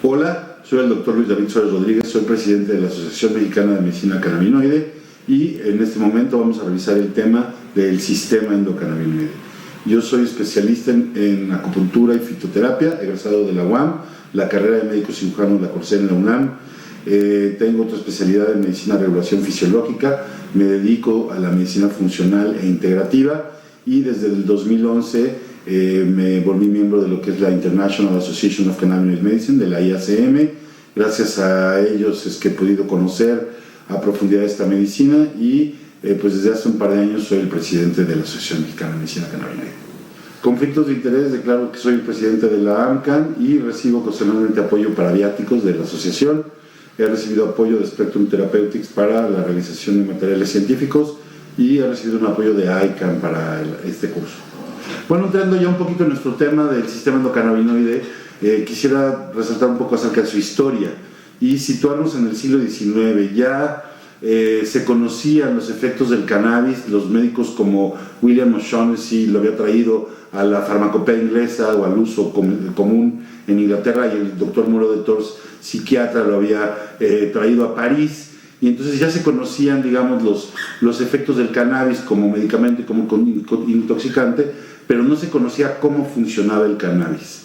Hola, soy el doctor Luis David Suárez Rodríguez, soy presidente de la Asociación Mexicana de Medicina Cannabinoide y en este momento vamos a revisar el tema del sistema endocannabinoide. Yo soy especialista en acupuntura y fitoterapia, egresado de la UAM, la carrera de médico cirujano de la Corsé en la UNAM. Tengo otra especialidad en medicina de regulación fisiológica, me dedico a la medicina funcional e integrativa y desde el 2011 me volví miembro de lo que es la International Association of Cannabinoid Medicine, de la IACM. Gracias a ellos es que he podido conocer a profundidad esta medicina y pues desde hace un par de años soy el presidente de la Asociación Mexicana de Medicina Cannabinoide. Conflictos de interés: declaro que soy el presidente de la AMCAN y recibo ocasionalmente apoyo para viáticos de la asociación. He recibido apoyo de Spectrum Therapeutics para la realización de materiales científicos y he recibido un apoyo de ICANN para este curso. Bueno, entrando ya un poquito en nuestro tema del sistema endocannabinoide, quisiera resaltar un poco acerca de su historia y situarnos en el siglo XIX. Ya se conocían los efectos del cannabis, los médicos como William O'Shaughnessy lo había traído a la farmacopea inglesa o al uso común en Inglaterra, y el doctor Moreau de Tours, psiquiatra, lo había traído a París. Y entonces ya se conocían, digamos, los efectos del cannabis como medicamento y como intoxicante, pero no se conocía cómo funcionaba el cannabis.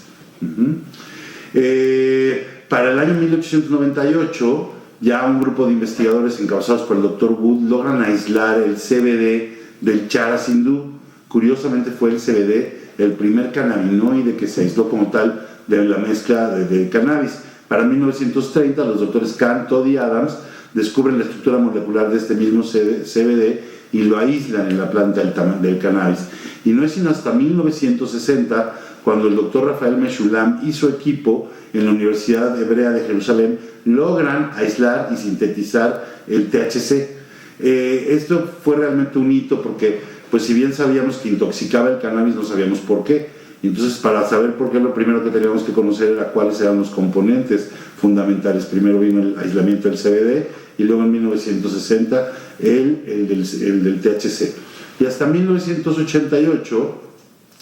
Para el año 1898, ya un grupo de investigadores encabezados por el Dr. Wood logran aislar el CBD del charas hindú. Curiosamente fue el CBD el primer cannabinoide que se aisló como tal de la mezcla de cannabis. Para 1930, los doctores Kahn, Todd y Adams descubren la estructura molecular de este mismo CBD y lo aíslan en la planta del cannabis. Y no es sino hasta 1960 cuando el doctor Rafael Meshulam y su equipo en la Universidad Hebrea de Jerusalén logran aislar y sintetizar el THC. Esto fue realmente un hito porque, pues, si bien sabíamos que intoxicaba el cannabis, no sabíamos por qué. Y entonces, para saber por qué, lo primero que teníamos que conocer era cuáles eran los componentes fundamentales. Primero vino el aislamiento del CBD y luego en 1960 el del THC. Y hasta 1988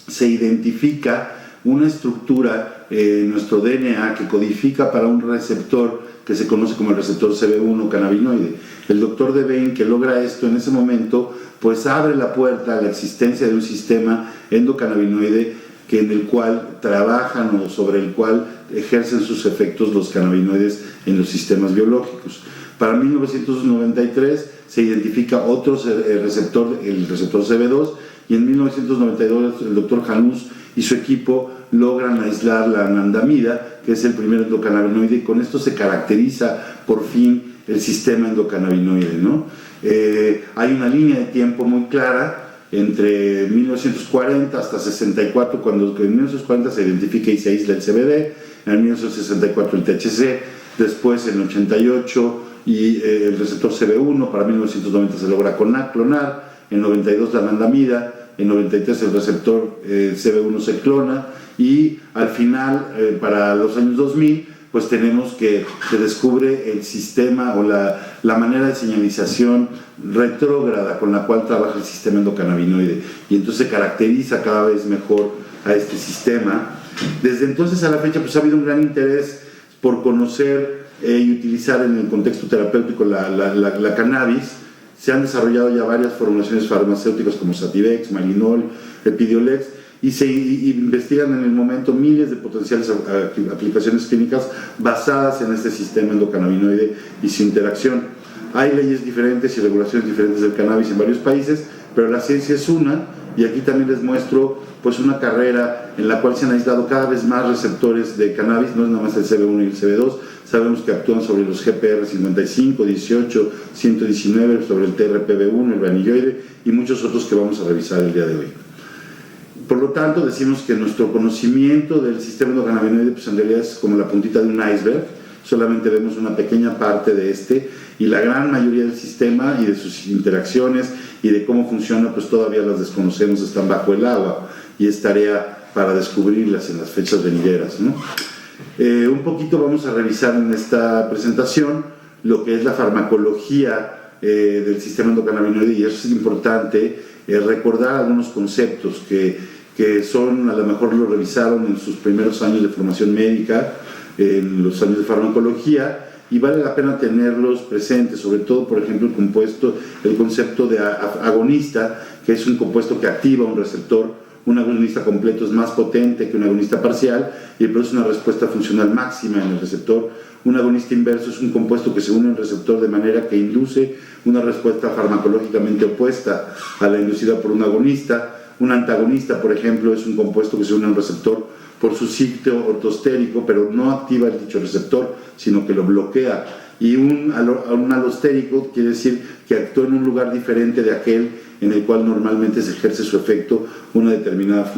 se identifica una estructura en nuestro DNA que codifica para un receptor que se conoce como el receptor CB1 cannabinoide. El doctor Devane, que logra esto en ese momento, pues abre la puerta a la existencia de un sistema endocannabinoide en el cual trabajan o sobre el cual ejercen sus efectos los cannabinoides en los sistemas biológicos. Para 1993 se identifica otro receptor, el receptor CB2, y en 1992 el doctor Janus y su equipo logran aislar la anandamida, que es el primer endocannabinoide, y con esto se caracteriza por fin el sistema endocannabinoide, ¿no? Hay una línea de tiempo muy clara entre 1940 hasta 64, cuando en 1940 se identifica y se aísla el CBD, en 1964 el THC, después en 88 y el receptor CB1, para 1990 se logra clonar, en 92 la anandamida, en 93 el receptor CB1 se clona y al final, para los años 2000, pues tenemos que se descubre el sistema o la manera de señalización retrógrada con la cual trabaja el sistema endocannabinoide, y entonces se caracteriza cada vez mejor a este sistema. Desde entonces a la fecha, pues ha habido un gran interés por conocer y utilizar en el contexto terapéutico la cannabis. Se han desarrollado ya varias formulaciones farmacéuticas como Sativex, Malinol, Epidiolex, y se investigan en el momento miles de potenciales aplicaciones clínicas basadas en este sistema endocannabinoide y su interacción. Hay leyes diferentes y regulaciones diferentes del cannabis en varios países, pero la ciencia es una, y aquí también les muestro pues una carrera en la cual se han aislado cada vez más receptores de cannabis. No es nada más el CB1 y el CB2, sabemos que actúan sobre los GPR 55, 18, 119, sobre el TRPV1, el vanilloide y muchos otros que vamos a revisar el día de hoy. Por lo tanto, decimos que nuestro conocimiento del sistema endocannabinoide, pues en realidad es como la puntita de un iceberg. Solamente vemos una pequeña parte de este, y la gran mayoría del sistema y de sus interacciones y de cómo funciona, pues todavía las desconocemos, están bajo el agua, y es tarea para descubrirlas en las fechas venideras, ¿no? Un poquito vamos a revisar en esta presentación lo que es la farmacología del sistema endocannabinoide, y eso es importante recordar algunos conceptos que son, a lo mejor lo revisaron en sus primeros años de formación médica, en los años de farmacología, y vale la pena tenerlos presentes, sobre todo, por ejemplo, el concepto de agonista, que es un compuesto que activa un receptor. Un agonista completo es más potente que un agonista parcial y produce una respuesta funcional máxima en el receptor. Un agonista inverso es un compuesto que se une al receptor de manera que induce una respuesta farmacológicamente opuesta a la inducida por un agonista. Un antagonista, por ejemplo, es un compuesto que se une a un receptor por su sitio ortostérico, pero no activa el dicho receptor, sino que lo bloquea. Y un alostérico quiere decir que actúa en un lugar diferente de aquel en el cual normalmente se ejerce su efecto una determinada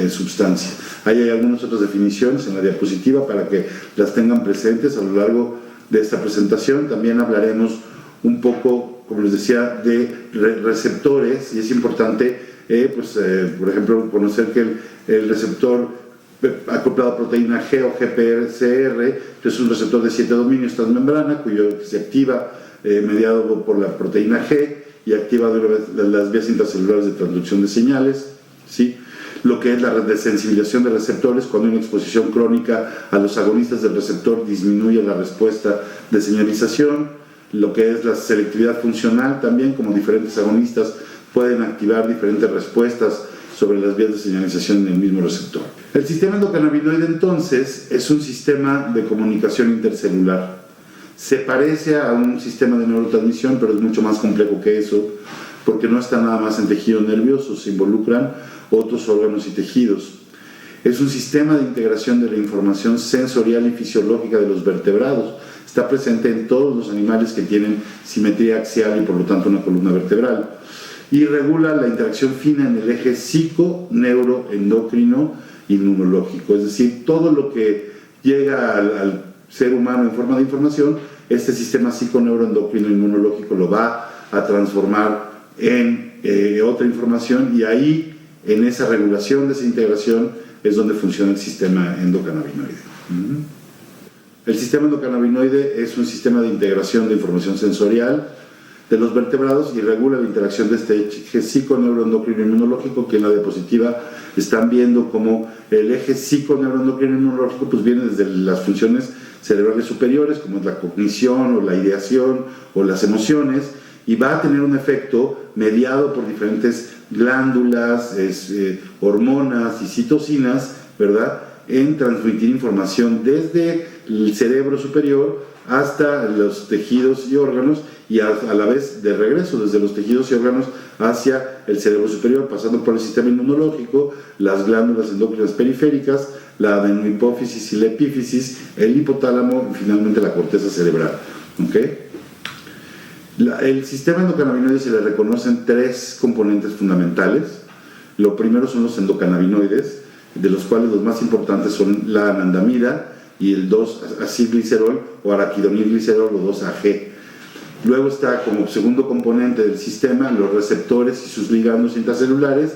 sustancia. Ahí hay algunas otras definiciones en la diapositiva para que las tengan presentes a lo largo de esta presentación. También hablaremos un poco, como les decía, de receptores, y es importante, por ejemplo, conocer que el receptor acoplado a proteína G o GPCR es un receptor de 7 dominios transmembrana, cuyo se activa mediado por la proteína G y activa las vías intracelulares de transducción de señales, ¿sí? Lo que es la desensibilización de receptores, cuando una exposición crónica a los agonistas del receptor disminuye la respuesta de señalización. Lo que es la selectividad funcional también, como diferentes agonistas pueden activar diferentes respuestas sobre las vías de señalización en el mismo receptor. El sistema endocannabinoide, entonces, es un sistema de comunicación intercelular. Se parece a un sistema de neurotransmisión, pero es mucho más complejo que eso, porque no está nada más en tejido nervioso, se involucran otros órganos y tejidos. Es un sistema de integración de la información sensorial y fisiológica de los vertebrados. Está presente en todos los animales que tienen simetría axial y por lo tanto una columna vertebral. Y regula la interacción fina en el eje psico-neuroendocrino inmunológico, es decir, todo lo que llega al ser humano en forma de información, este sistema psico-neuroendocrino inmunológico lo va a transformar en otra información, y ahí, en esa regulación de esa integración, es donde funciona el sistema endocannabinoide. El sistema endocannabinoide es un sistema de integración de información sensorial de los vertebrados y regula la interacción de este eje psico-neuroendocrino inmunológico, que en la diapositiva están viendo como el eje psico-neuroendocrino inmunológico pues viene desde las funciones cerebrales superiores, como es la cognición o la ideación o las emociones, y va a tener un efecto mediado por diferentes glándulas, hormonas y citocinas, ¿verdad?, en transmitir información desde el cerebro superior hasta los tejidos y órganos, y a la vez de regreso desde los tejidos y órganos hacia el cerebro superior, pasando por el sistema inmunológico, las glándulas endócrinas periféricas, la adenohipófisis y la epífisis, el hipotálamo y finalmente la corteza cerebral. ¿Okay? El sistema endocannabinoide se le reconocen tres componentes fundamentales. Lo primero son los endocannabinoides, de los cuales los más importantes son la anandamida y el 2-acilglicerol o araquidonilglicerol o 2-AG. Luego está como segundo componente del sistema los receptores y sus ligandos intracelulares,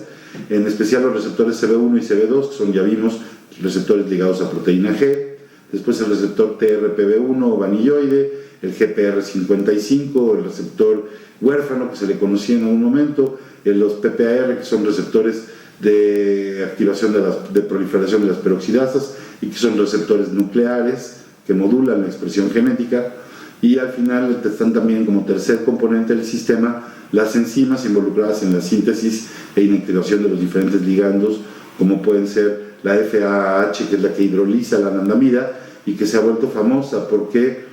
en especial los receptores CB1 y CB2, que son, ya vimos, receptores ligados a proteína G. Después el receptor TRPV1 o vanilloide, el GPR55, el receptor huérfano, que se le conocía en algún momento, los PPAR, que son receptores de activación de proliferación de las peroxidasas y que son receptores nucleares que modulan la expresión genética. Y al final están también como tercer componente del sistema las enzimas involucradas en la síntesis e inactivación de los diferentes ligandos, como pueden ser la FAH, que es la que hidroliza la anandamida y que se ha vuelto famosa porque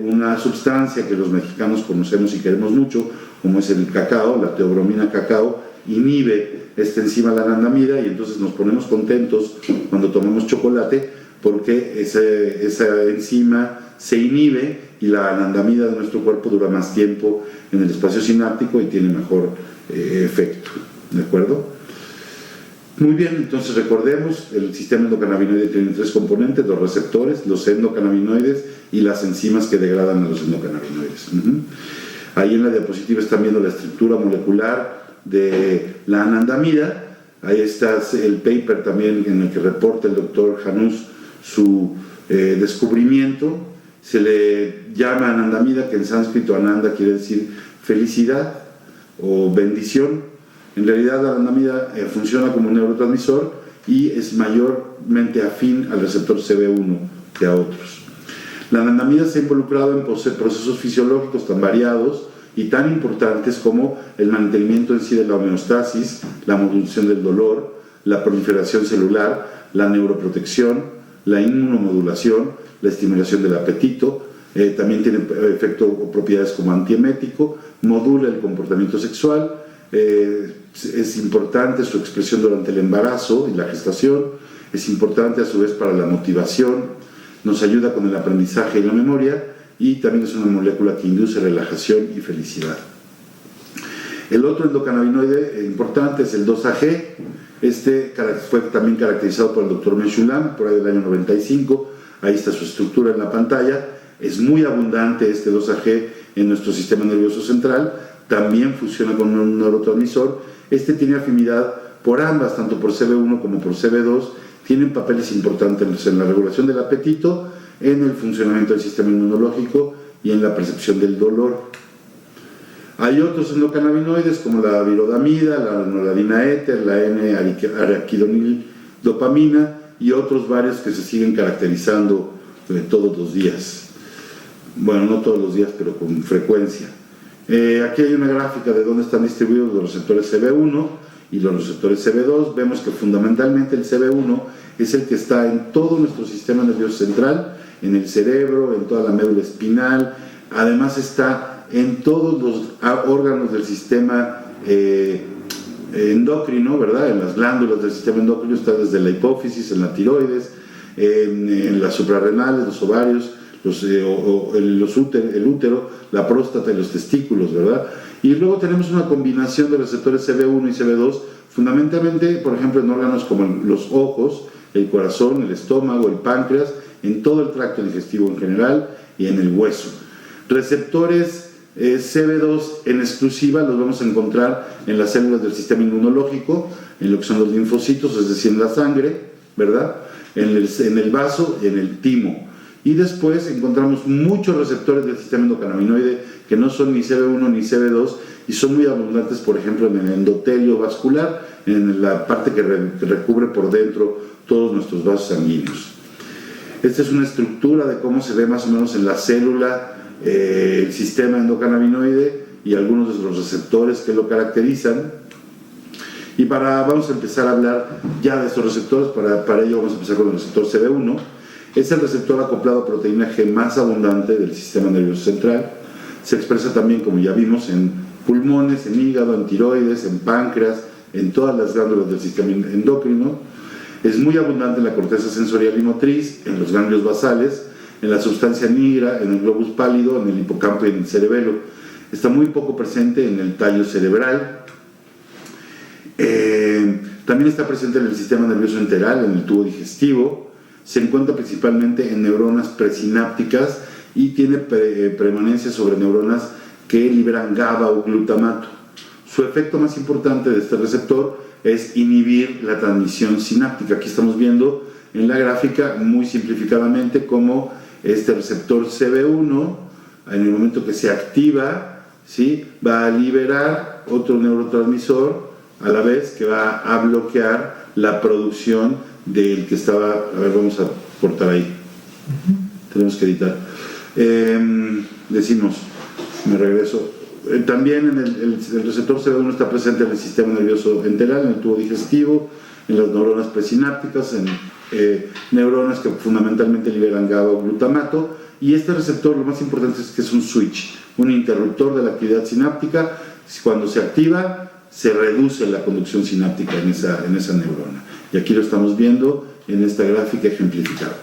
una sustancia que los mexicanos conocemos y queremos mucho, como es el cacao, la teobromina cacao, inhibe esta enzima la anandamida, y entonces nos ponemos contentos cuando tomamos chocolate porque esa enzima se inhibe y la anandamida de nuestro cuerpo dura más tiempo en el espacio sináptico y tiene mejor efecto. ¿De acuerdo? Muy bien, entonces recordemos, el sistema endocannabinoide tiene tres componentes: los receptores, los endocannabinoides y las enzimas que degradan a los endocannabinoides. Ahí en la diapositiva están viendo la estructura molecular de la anandamida. Ahí está el paper también en el que reporta el doctor Janus su descubrimiento. Se le llama anandamida, que en sánscrito ananda quiere decir felicidad o bendición. En realidad la anandamida funciona como un neurotransmisor y es mayormente afín al receptor CB1 que a otros. La anandamida se ha involucrado en procesos fisiológicos tan variados y tan importantes como el mantenimiento en sí de la homeostasis, la modulación del dolor, la proliferación celular, la neuroprotección, la inmunomodulación, la estimulación del apetito, también tiene efecto o propiedades como antiemético, modula el comportamiento sexual, es importante su expresión durante el embarazo y la gestación, es importante a su vez para la motivación, nos ayuda con el aprendizaje y la memoria, y también es una molécula que induce relajación y felicidad. El otro endocannabinoide importante es el 2-AG. Este fue también caracterizado por el Dr. Meshulam por ahí del año 95. Ahí está su estructura en la pantalla. Es muy abundante este 2-AG en nuestro sistema nervioso central. También funciona con un neurotransmisor. Este tiene afinidad por ambas, tanto por CB1 como por CB2. Tienen papeles importantes en la regulación del apetito, en el funcionamiento del sistema inmunológico y en la percepción del dolor. Hay otros endocannabinoides como la virodamida, la noradina éter, la N-araquidonildopamina y otros varios que se siguen caracterizando todos los días. Bueno, no todos los días, pero con frecuencia. Aquí hay una gráfica de dónde están distribuidos los receptores CB1 y los receptores CB2. Vemos que fundamentalmente el CB1 es el que está en todo nuestro sistema nervioso central, en el cerebro, en toda la médula espinal, además está en todos los órganos del sistema endocrino, ¿verdad? En las glándulas del sistema endocrino está desde la hipófisis, en la tiroides, en las suprarrenales, los ovarios, el útero, la próstata y los testículos, ¿verdad? Y luego tenemos una combinación de receptores CB1 y CB2, fundamentalmente, por ejemplo, en órganos como los ojos, el corazón, el estómago, el páncreas, en todo el tracto digestivo en general y en el hueso. Receptores CB2 en exclusiva los vamos a encontrar en las células del sistema inmunológico, en lo que son los linfocitos, es decir, en la sangre, ¿verdad? En el vaso y en el timo. Y después encontramos muchos receptores del sistema endocannabinoide que no son ni CB1 ni CB2 y son muy abundantes, por ejemplo, en el endotelio vascular, en la parte que recubre por dentro todos nuestros vasos sanguíneos. Esta es una estructura de cómo se ve más o menos en la célula el sistema endocannabinoide y algunos de los receptores que lo caracterizan. Y vamos a empezar a hablar ya de estos receptores. Para ello vamos a empezar con el receptor CB1. Es el receptor acoplado a proteína G más abundante del sistema nervioso central. Se expresa también, como ya vimos, en pulmones, en hígado, en tiroides, en páncreas, en todas las glándulas del sistema endocrino. Es muy abundante en la corteza sensorial y motriz, en los ganglios basales, en la sustancia nigra, en el globus pálido, en el hipocampo y en el cerebelo. Está muy poco presente en el tallo cerebral. También está presente en el sistema nervioso enteral, en el tubo digestivo. Se encuentra principalmente en neuronas presinápticas y tiene permanencia sobre neuronas que liberan GABA o glutamato. Su efecto más importante de este receptor es inhibir la transmisión sináptica. Aquí estamos viendo en la gráfica muy simplificadamente cómo este receptor CB1, en el momento que se activa, ¿sí?, va a liberar otro neurotransmisor a la vez que va a bloquear la producción del que estaba. A ver, vamos a cortar ahí. Tenemos que editar. Me regreso. También el receptor CB1 está presente en el sistema nervioso enteral, en el tubo digestivo, en las neuronas presinápticas, en neuronas que fundamentalmente liberan GABA o glutamato. Y este receptor, lo más importante es que es un switch, un interruptor de la actividad sináptica. Cuando se activa, se reduce la conducción sináptica en esa neurona. Y aquí lo estamos viendo en esta gráfica ejemplificada.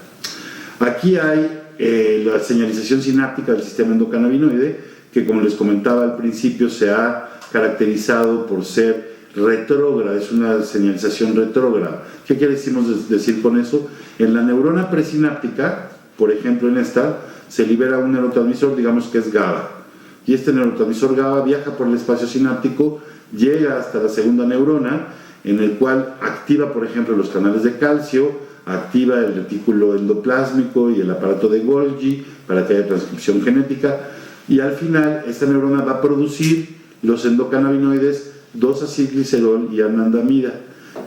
Aquí hay la señalización sináptica del sistema endocannabinoide, que, como les comentaba al principio, se ha caracterizado por ser retrógrada, es una señalización retrógrada. ¿Qué quiere decir con eso? En la neurona presináptica, por ejemplo en esta, se libera un neurotransmisor, digamos que es GABA, y este neurotransmisor GABA viaja por el espacio sináptico, llega hasta la segunda neurona, en el cual activa, por ejemplo, los canales de calcio, activa el retículo endoplásmico y el aparato de Golgi para que haya transcripción genética. Y al final, esta neurona va a producir los endocannabinoides 2-acilglicerol y anandamida,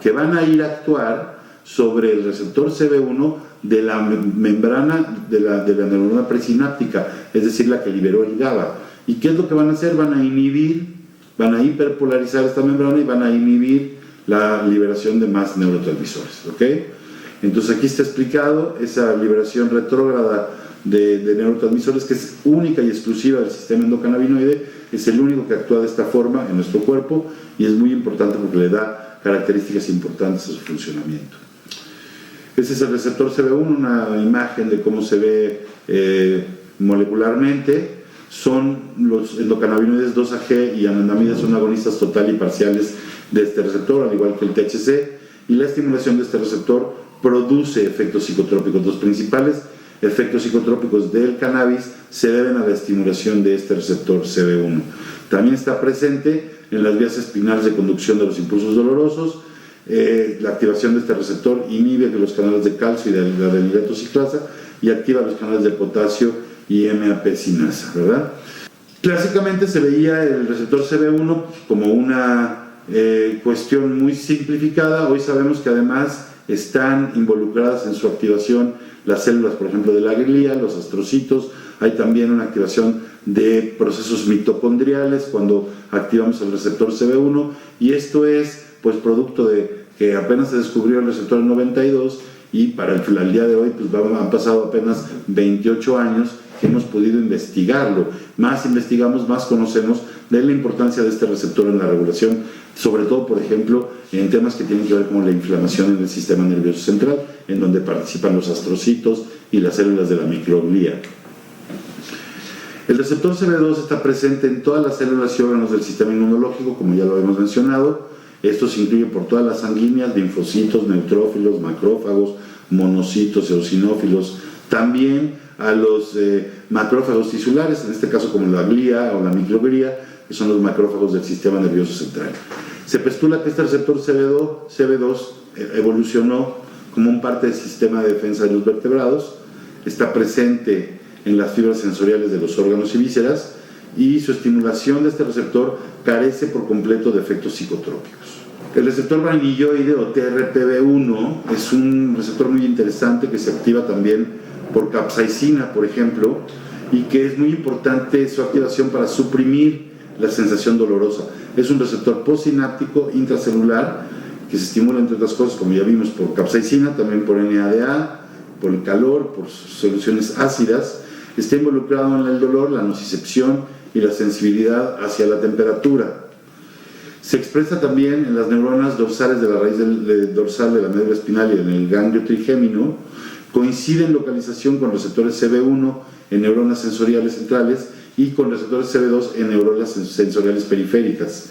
que van a ir a actuar sobre el receptor CB1 de la membrana de la neurona presináptica, es decir, la que liberó el GABA. ¿Y qué es lo que van a hacer? Van a hiperpolarizar esta membrana y van a inhibir la liberación de más neurotransmisores, ¿ok? Entonces aquí está explicado esa liberación retrógrada de neurotransmisores, que es única y exclusiva del sistema endocannabinoide, es el único que actúa de esta forma en nuestro cuerpo y es muy importante porque le da características importantes a su funcionamiento. Ese es el receptor CB1, una imagen de cómo se ve molecularmente. Son los endocannabinoides 2-AG y anandamida, son agonistas total y parciales de este receptor, al igual que el THC, y la estimulación de este receptor produce efectos psicotrópicos. Los principales efectos psicotrópicos del cannabis se deben a la estimulación de este receptor CB1. También está presente en las vías espinales de conducción de los impulsos dolorosos. La activación de este receptor inhibe los canales de calcio y de la adenilato:ciclasa ciclasa y activa los canales de potasio y MAP sinasa, ¿verdad? Clásicamente se veía el receptor CB1 como una cuestión muy simplificada. Hoy sabemos que además están involucradas en su activación las células, por ejemplo, de la glía, los astrocitos. Hay también una activación de procesos mitocondriales cuando activamos el receptor CB1, y esto es pues producto de que apenas se descubrió el receptor en 92 y para el día de hoy pues han pasado apenas 28 años que hemos podido investigarlo. Más investigamos, más conocemos de la importancia de este receptor en la regulación, sobre todo, por ejemplo, en temas que tienen que ver con la inflamación en el sistema nervioso central, en donde participan los astrocitos y las células de la microglía. El receptor CB2 está presente en todas las células y órganos del sistema inmunológico, como ya lo hemos mencionado. Esto se incluye por todas las sanguíneas, linfocitos, neutrófilos, macrófagos, monocitos, eosinófilos, también a los macrófagos tisulares, en este caso como la glía o la microglía, que son los macrófagos del sistema nervioso central. Se postula que este receptor CB2 evolucionó como un parte del sistema de defensa de los vertebrados, está presente en las fibras sensoriales de los órganos y vísceras, y su estimulación de este receptor carece por completo de efectos psicotrópicos. El receptor vanilloide o TRPV1 es un receptor muy interesante que se activa también por capsaicina, por ejemplo, y que es muy importante su activación para suprimir la sensación dolorosa. Es un receptor postsináptico intracelular que se estimula, entre otras cosas, como ya vimos, por capsaicina, también por NADA, por el calor, por soluciones ácidas. Está involucrado en el dolor, la nocicepción y la sensibilidad hacia la temperatura. Se expresa también en las neuronas dorsales de la raíz dorsal de la médula espinal y en el ganglio trigémino. Coincide en localización con receptores CB1 en neuronas sensoriales centrales y con receptores CB2 en neuronas sensoriales periféricas.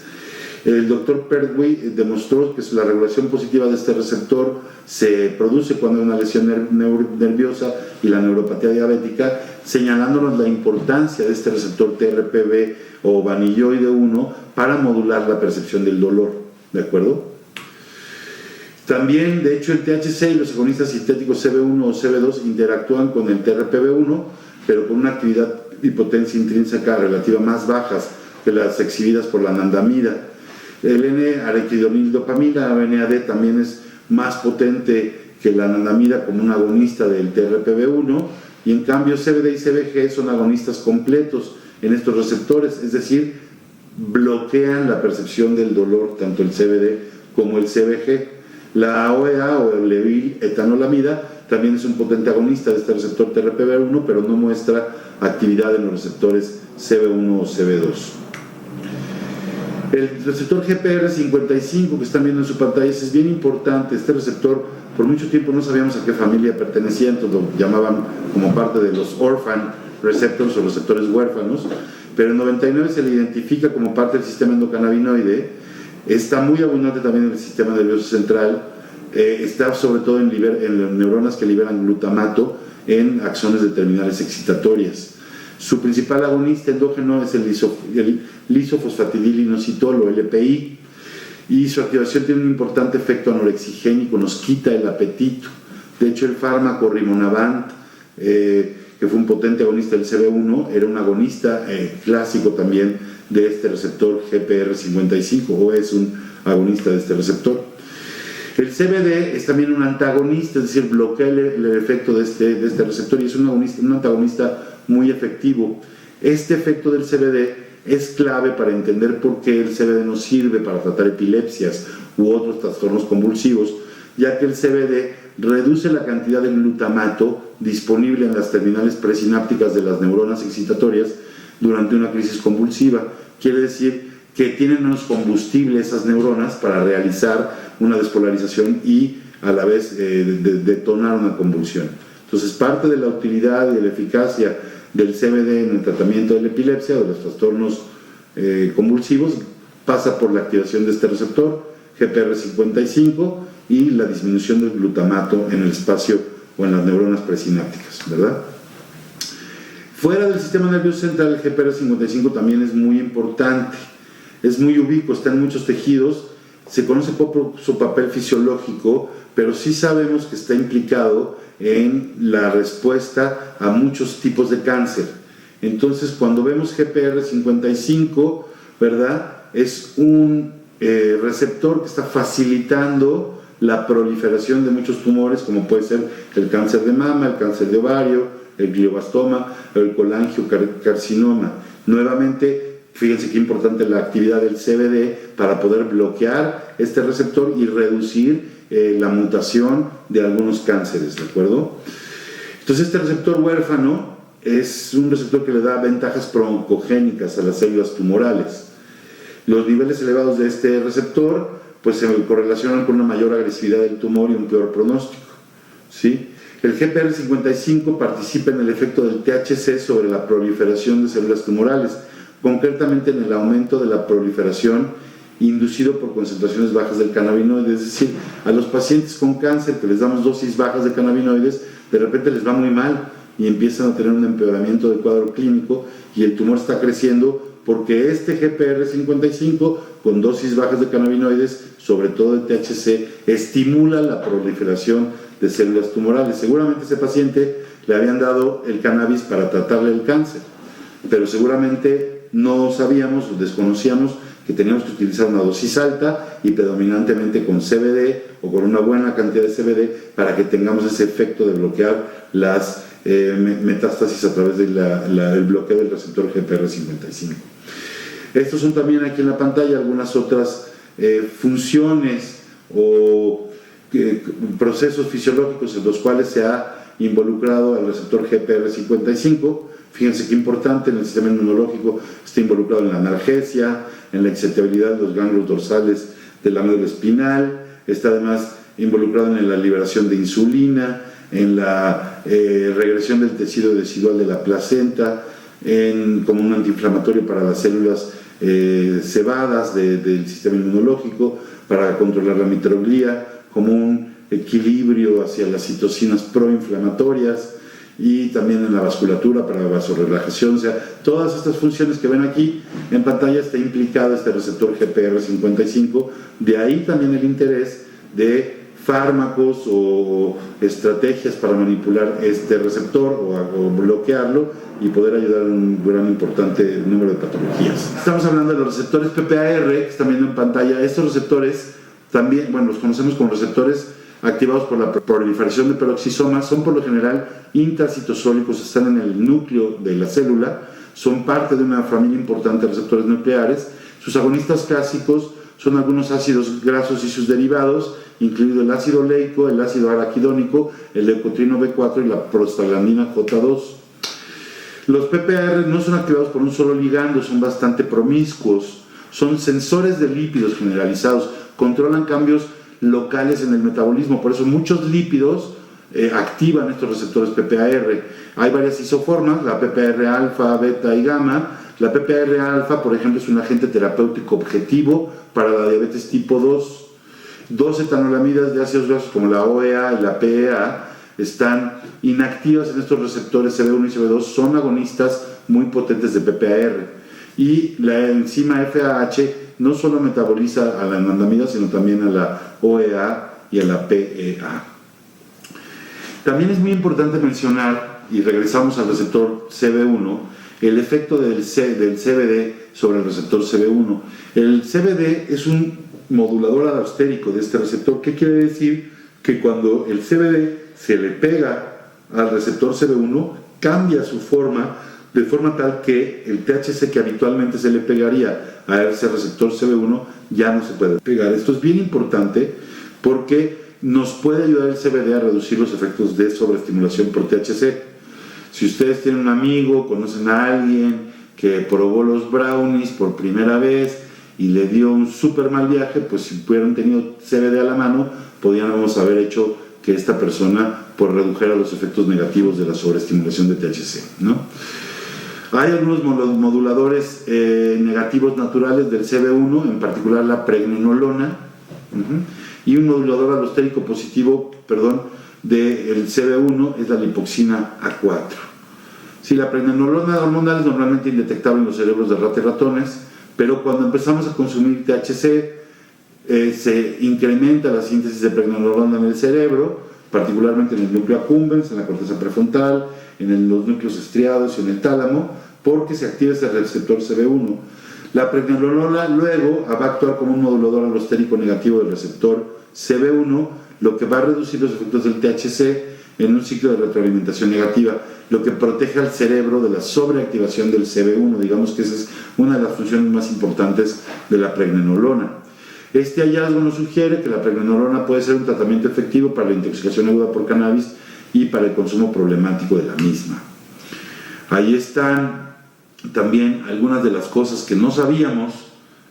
El doctor Pertwee demostró que la regulación positiva de este receptor se produce cuando hay una lesión nerviosa y la neuropatía diabética, señalándonos la importancia de este receptor TRPV o vanilloide 1 para modular la percepción del dolor, ¿de acuerdo? También, de hecho, el THC y los agonistas sintéticos CB1 o CB2 interactúan con el TRPV1, pero con una actividad y potencia intrínseca relativa más bajas que las exhibidas por la anandamida. El N-arequidonildopamina, NAD, también es más potente que la anandamida como un agonista del TRPV1, y en cambio CBD y CBG son agonistas completos en estos receptores, es decir, bloquean la percepción del dolor, tanto el CBD como el CBG. La OEA o el leviletanolamida también es un potente agonista de este receptor TRPV1, pero no muestra actividad en los receptores CB1 o CB2. El receptor GPR55 que están viendo en su pantalla es bien importante. Este receptor, por mucho tiempo no sabíamos a qué familia pertenecía, entonces lo llamaban como parte de los orphan receptors o receptores huérfanos, pero en 99 se le identifica como parte del sistema endocannabinoide. Está muy abundante también en el sistema nervioso central, está sobre todo en las neuronas que liberan glutamato en axones de terminales excitatorias. Su principal agonista endógeno es el lisofosfatidilinositol o LPI, y su activación tiene un importante efecto anorexigénico, nos quita el apetito. De hecho, el fármaco Rimonabant, que fue un potente agonista del CB1, era un agonista clásico también de este receptor GPR55, o es un agonista de este receptor. El CBD es también un antagonista, es decir, bloquea el efecto de este receptor y es un antagonista muy efectivo. Este efecto del CBD es clave para entender por qué el CBD no sirve para tratar epilepsias u otros trastornos convulsivos, ya que el CBD reduce la cantidad de glutamato disponible en las terminales presinápticas de las neuronas excitatorias durante una crisis convulsiva. Quiere decir que tienen menos combustible esas neuronas para realizar una despolarización y a la vez detonar una convulsión. Entonces, parte de la utilidad y de la eficacia del CBD en el tratamiento de la epilepsia o de los trastornos convulsivos pasa por la activación de este receptor GPR55 y la disminución del glutamato en el espacio o en las neuronas presinápticas, ¿verdad? Fuera del sistema nervioso central, el GPR55 también es muy importante, es muy ubicuo, está en muchos tejidos, se conoce poco su papel fisiológico, pero sí sabemos que está implicado en la respuesta a muchos tipos de cáncer. Entonces, cuando vemos GPR55, ¿verdad? Es un receptor que está facilitando la proliferación de muchos tumores, como puede ser el cáncer de mama, el cáncer de ovario, el glioblastoma o el colangiocarcinoma. Nuevamente, fíjense qué importante la actividad del CBD para poder bloquear este receptor y reducir la mutación de algunos cánceres, ¿de acuerdo? Entonces, este receptor huérfano es un receptor que le da ventajas broncogénicas a las células tumorales. Los niveles elevados de este receptor pues se correlacionan con una mayor agresividad del tumor y un peor pronóstico, ¿sí? El GPR55 participa en el efecto del THC sobre la proliferación de células tumorales, concretamente en el aumento de la proliferación inducido por concentraciones bajas del cannabinoide. Es decir, a los pacientes con cáncer que les damos dosis bajas de cannabinoides, de repente les va muy mal y empiezan a tener un empeoramiento del cuadro clínico y el tumor está creciendo porque este GPR55 con dosis bajas de cannabinoides, sobre todo de THC, estimula la proliferación de células tumorales. Seguramente a ese paciente le habían dado el cannabis para tratarle el cáncer, pero seguramente no sabíamos o desconocíamos que teníamos que utilizar una dosis alta y predominantemente con CBD o con una buena cantidad de CBD para que tengamos ese efecto de bloquear las metástasis a través del bloqueo del receptor GPR55. Estos son también aquí en la pantalla algunas otras funciones o procesos fisiológicos en los cuales se ha involucrado al receptor GPR55. Fíjense qué importante, en el sistema inmunológico está involucrado en la analgesia, en la excitabilidad de los ganglios dorsales de la médula espinal, está además involucrado en la liberación de insulina, en la regresión del tejido residual de la placenta, como un antiinflamatorio para las células cebadas del sistema inmunológico, para controlar la microglía, como un equilibrio hacia las citocinas proinflamatorias, y también en la vasculatura para la vasorelajación. O sea, todas estas funciones que ven aquí en pantalla está implicado este receptor GPR55. De ahí también el interés de fármacos o estrategias para manipular este receptor o bloquearlo y poder ayudar a un gran importante número de patologías. Estamos hablando de los receptores PPAR que están viendo en pantalla. Estos receptores también, bueno, los conocemos como receptores activados por la proliferación de peroxisomas, son por lo general intracitosólicos, están en el núcleo de la célula, son parte de una familia importante de receptores nucleares. Sus agonistas clásicos son algunos ácidos grasos y sus derivados, incluido el ácido oleico, el ácido araquidónico, el leucotrino B4 y la prostaglandina J2. Los PPAR no son activados por un solo ligando, son bastante promiscuos, son sensores de lípidos generalizados, controlan cambios locales en el metabolismo, por eso muchos lípidos activan estos receptores PPAR. Hay varias isoformas, la PPAR alfa, beta y gamma. La PPAR alfa, por ejemplo, es un agente terapéutico objetivo para la diabetes tipo 2. Dos etanolamidas de ácidos grasos como la OEA y la PEA están inactivas en estos receptores CB1 y CB2, son agonistas muy potentes de PPAR. Y la enzima FAH no solo metaboliza a la anandamida, sino también a la OEA y a la PEA. También es muy importante mencionar, y regresamos al receptor CB1, el efecto del CBD sobre el receptor CB1. El CBD es un modulador alostérico de este receptor. ¿Qué quiere decir? Que cuando el CBD se le pega al receptor CB1, cambia su forma, de forma tal que el THC que habitualmente se le pegaría a ese receptor CB1 ya no se puede pegar. Esto es bien importante porque nos puede ayudar el CBD a reducir los efectos de sobreestimulación por THC. Si ustedes tienen un amigo, conocen a alguien que probó los brownies por primera vez y le dio un súper mal viaje, pues si hubieran tenido CBD a la mano, podríamos haber hecho que esta persona redujera los efectos negativos de la sobreestimulación de THC, ¿no? Hay algunos moduladores negativos naturales del CB1, en particular la pregnenolona, y un modulador alostérico positivo, del CB1 es la lipoxina A4. Sí, la pregnenolona hormonal es normalmente indetectable en los cerebros de rata y ratones, pero cuando empezamos a consumir THC, se incrementa la síntesis de pregnenolona en el cerebro, particularmente en el núcleo accumbens, en la corteza prefrontal, en los núcleos estriados y en el tálamo, porque se activa ese receptor CB1. La pregnenolona luego va a actuar como un modulador alostérico negativo del receptor CB1, lo que va a reducir los efectos del THC en un ciclo de retroalimentación negativa, lo que protege al cerebro de la sobreactivación del CB1. Digamos que esa es una de las funciones más importantes de la pregnenolona. Este hallazgo nos sugiere que la pregnenolona puede ser un tratamiento efectivo para la intoxicación aguda por cannabis y para el consumo problemático de la misma. Ahí están también algunas de las cosas que no sabíamos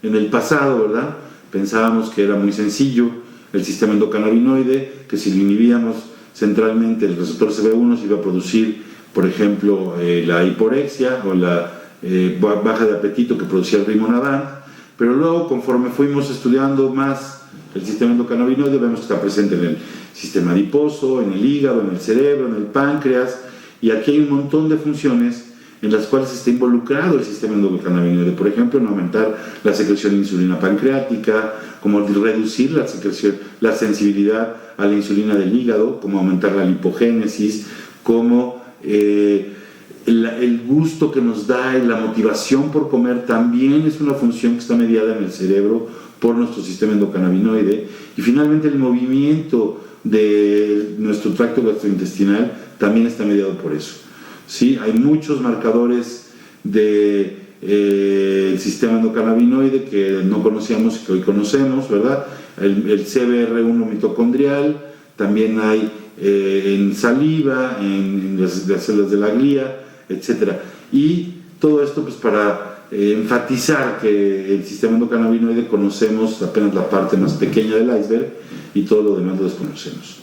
en el pasado, ¿verdad? Pensábamos que era muy sencillo el sistema endocannabinoide, que si lo inhibíamos centralmente el receptor CB1 se iba a producir, por ejemplo, la hiporexia o la baja de apetito que producía el rimonabant. Pero luego, conforme fuimos estudiando más el sistema endocannabinoide, vemos que está presente en el sistema adiposo, en el hígado, en el cerebro, en el páncreas, y aquí hay un montón de funciones en las cuales está involucrado el sistema endocannabinoide. Por ejemplo, en aumentar la secreción de insulina pancreática, como reducir la sensibilidad a la insulina del hígado, como aumentar la lipogénesis, como el gusto que nos da y la motivación por comer también es una función que está mediada en el cerebro por nuestro sistema endocannabinoide. Y finalmente el movimiento de nuestro tracto gastrointestinal también está mediado por eso. ¿Sí? Hay muchos marcadores del sistema endocannabinoide que no conocíamos y que hoy conocemos, ¿verdad? El CBR1 mitocondrial, también hay en saliva, en las células de la glía, etc. Y todo esto pues para enfatizar que el sistema endocannabinoide conocemos apenas la parte más pequeña del iceberg y todo lo demás lo desconocemos.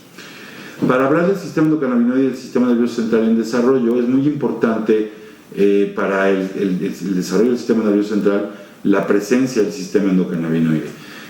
Para hablar del sistema endocannabinoide y del sistema nervioso central en desarrollo, es muy importante para el desarrollo del sistema nervioso central la presencia del sistema endocannabinoide.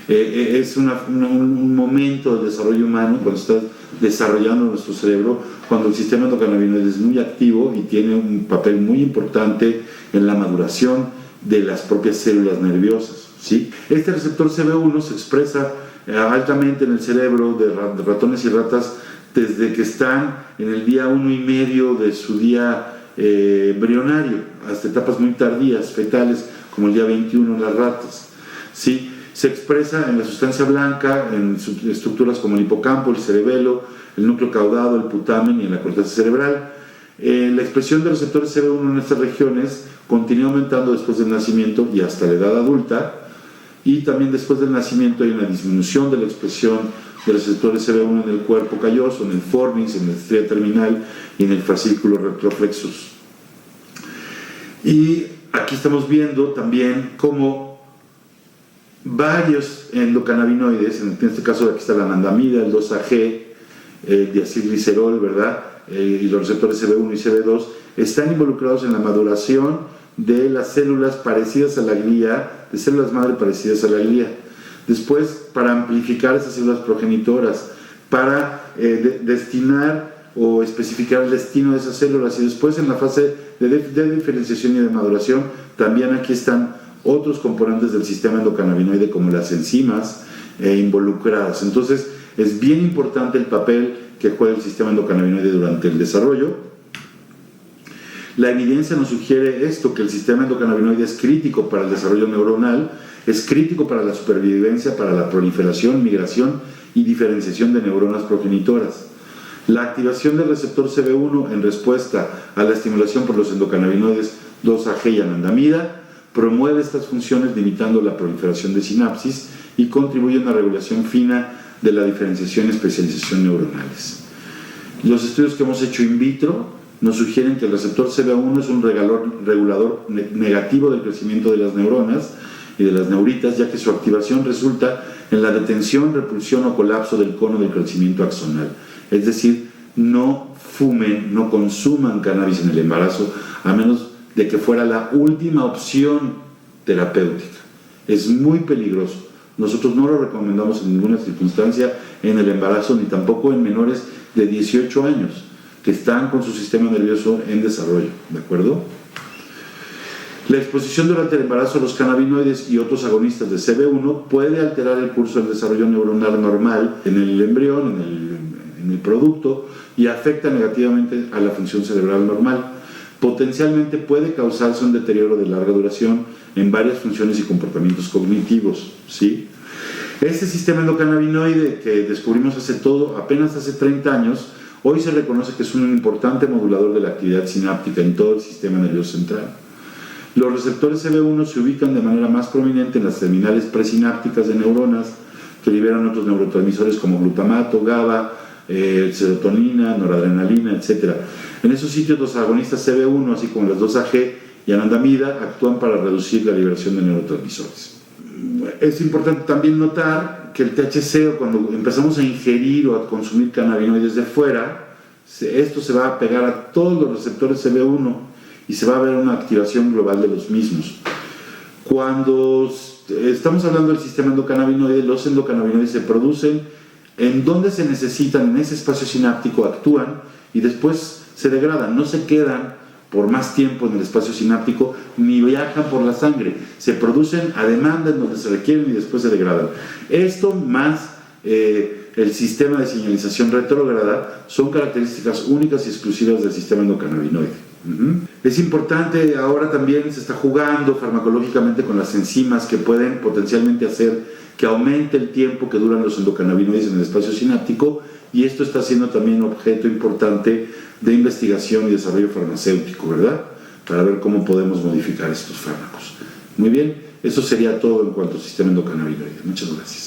Es un momento del desarrollo humano cuando está desarrollando nuestro cerebro, cuando el sistema endocannabinoide es muy activo y tiene un papel muy importante en la maduración de las propias células nerviosas, ¿sí? Este receptor CB1 se expresa altamente en el cerebro de ratones y ratas desde que están en el día 1 y medio de su día embrionario, hasta etapas muy tardías, fetales, como el día 21 en las ratas, ¿sí? Se expresa en la sustancia blanca, en estructuras como el hipocampo, el cerebelo, el núcleo caudado, el putamen y en la corteza cerebral. La expresión de receptores CB1 en estas regiones continúa aumentando después del nacimiento y hasta la edad adulta, y también después del nacimiento hay una disminución de la expresión de receptores CB1 en el cuerpo calloso, en el fornix, en la estría terminal y en el fascículo retroflexus. Y aquí estamos viendo también cómo varios endocannabinoides, en este caso aquí está la anandamida, el 2-AG, el diacilglicerol, ¿verdad? Y los receptores CB1 y CB2 están involucrados en la maduración de las células parecidas a la glía, de células madre parecidas a la glía. Después, para amplificar esas células progenitoras, para destinar o especificar el destino de esas células, y después en la fase de diferenciación y de maduración, también aquí están otros componentes del sistema endocannabinoide como las enzimas involucradas. Entonces es bien importante el papel que juega el sistema endocannabinoide durante el desarrollo. La evidencia nos sugiere esto, que el sistema endocannabinoide es crítico para el desarrollo neuronal, es crítico para la supervivencia, para la proliferación, migración y diferenciación de neuronas progenitoras. La activación del receptor CB1 en respuesta a la estimulación por los endocannabinoides 2-AG y anandamida promueve estas funciones limitando la proliferación de sinapsis y contribuye a una regulación fina de la diferenciación y especialización neuronales. Los estudios que hemos hecho in vitro nos sugieren que el receptor CB1 es un regulador negativo del crecimiento de las neuronas y de las neuritas, ya que su activación resulta en la detención, repulsión o colapso del cono del crecimiento axonal. Es decir, no fumen, no consuman cannabis en el embarazo, a menos de que fuera la última opción terapéutica. Es muy peligroso. Nosotros no lo recomendamos en ninguna circunstancia en el embarazo, ni tampoco en menores de 18 años que están con su sistema nervioso en desarrollo, ¿de acuerdo? La exposición durante el embarazo a los cannabinoides y otros agonistas de CB1 puede alterar el curso del desarrollo neuronal normal en el embrión, en el producto, y afecta negativamente a la función cerebral normal. Potencialmente puede causarse un deterioro de larga duración en varias funciones y comportamientos cognitivos, ¿sí? Este sistema endocannabinoide que descubrimos apenas hace 30 años, hoy se reconoce que es un importante modulador de la actividad sináptica en todo el sistema nervioso central. Los receptores CB1 se ubican de manera más prominente en las terminales presinápticas de neuronas que liberan otros neurotransmisores como glutamato, GABA, serotonina, noradrenalina, etc. En esos sitios los agonistas CB1, así como las 2-AG y anandamida, actúan para reducir la liberación de neurotransmisores. Es importante también notar que el THC, cuando empezamos a ingerir o a consumir cannabinoides de fuera, esto se va a pegar a todos los receptores CB1 y se va a ver una activación global de los mismos. Cuando estamos hablando del sistema endocannabinoide, los endocannabinoides se producen en donde se necesitan, en ese espacio sináptico actúan y después se degradan, no se quedan por más tiempo en el espacio sináptico ni viajan por la sangre, se producen a demanda en donde se requieren y después se degradan. Esto más el sistema de señalización retrógrada son características únicas y exclusivas del sistema endocannabinoide. Es importante, ahora también se está jugando farmacológicamente con las enzimas que pueden potencialmente hacer que aumente el tiempo que duran los endocannabinoides en el espacio sináptico, y esto está siendo también objeto importante de investigación y desarrollo farmacéutico, ¿verdad? Para ver cómo podemos modificar estos fármacos. Muy bien, eso sería todo en cuanto al sistema endocannabinoide. Muchas gracias.